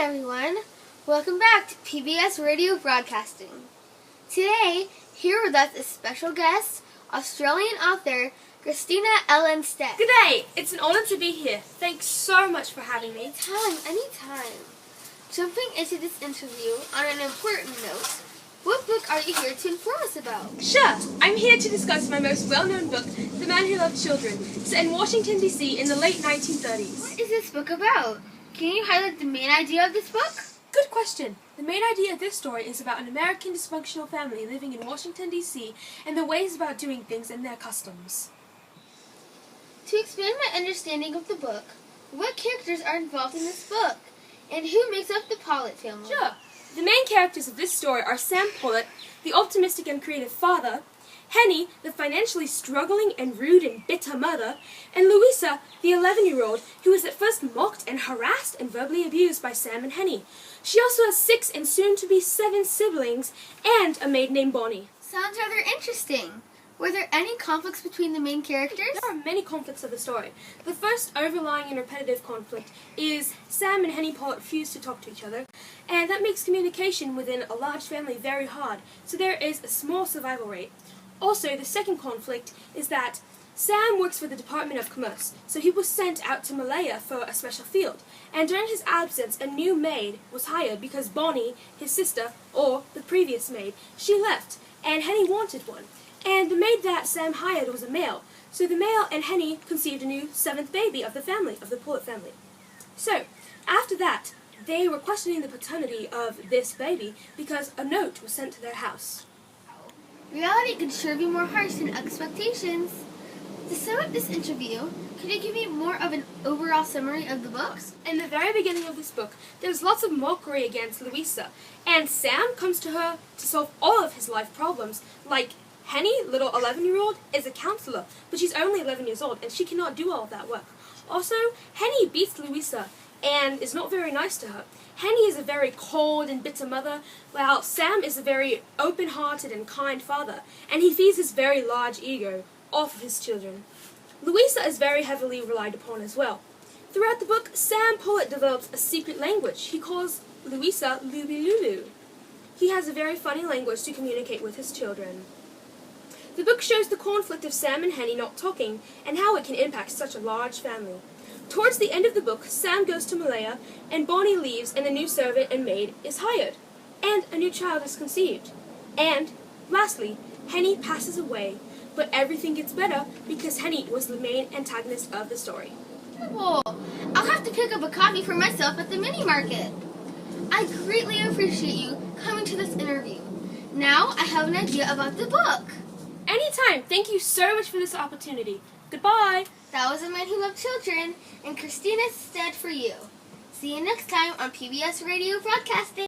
everyone. Welcome back to PBS Radio Broadcasting. Today, here with us is special guest, Australian author Christina Stead. Good day. It's an honor to be here. Thanks so much for having me. Anytime. Jumping into this interview on an important note, what book are you here to inform us about? Sure. I'm here to discuss my most well-known book, The Man Who Loved Children, set in Washington, D.C. in the late 1930s. What is this book about? Can you highlight the main idea of this book? Good question. The main idea of this story is about an American dysfunctional family living in Washington, D.C. and their ways about doing things and their customs. To expand my understanding of the book, what characters are involved in this book? And who makes up the Pollitt family? Sure. The main characters of this story are Sam Pollitt, the optimistic and creative father, Henny, the financially struggling and rude and bitter mother, and Louisa, the 11-year-old, who was at first mocked and harassed and verbally abused by Sam and Henny. She also has 6 and soon-to-be 7 siblings and a maid named Bonnie. Sounds rather interesting. Were there any conflicts between the main characters? There are many conflicts of the story. The first overlying and repetitive conflict is Sam and Henny Pollitt refuse to talk to each other, and that makes communication within a large family very hard, so there is a small survival rate. Also, the second conflict is that Sam works for the Department of Commerce, so he was sent out to Malaya for a special field, and during his absence a new maid was hired because Bonnie, his sister, or the previous maid, she left, and Henny wanted one. And the maid that Sam hired was a male, so the male and Henny conceived a new 7th baby of the family, of the Pollitt family. So, after that, they were questioning the paternity of this baby because a note was sent to their house. Reality could sure be more harsh than expectations. To sum up this interview, could you give me more of an overall summary of the book? In the very beginning of this book, there's lots of mockery against Louisa, and Sam comes to her to solve all of his life problems, like Henny, little 11-year-old, is a counselor, but she's only 11 years old, and she cannot do all of that work. Also, Henny beats Louisa and is not very nice to her. Henny is a very cold and bitter mother, while Sam is a very open-hearted and kind father, and he feeds his very large ego off of his children. Louisa is very heavily relied upon as well. Throughout the book, Sam Pollitt develops a secret language. He calls Louisa Luby Lulu. He has a very funny language to communicate with his children. The book shows the conflict of Sam and Henny not talking, and how it can impact such a large family. Towards the end of the book, Sam goes to Malaya, and Bonnie leaves, and a new servant and maid is hired, and a new child is conceived. And, lastly, Henny passes away, but everything gets better because Henny was the main antagonist of the story. Cool. I'll have to pick up a copy for myself at the mini market. I greatly appreciate you coming to this interview. Now I have an idea about the book. Anytime. Thank you so much for this opportunity. Goodbye. That was The Man Who Loved Children, and Christina Stead for you. See you next time on PBS Radio Broadcasting.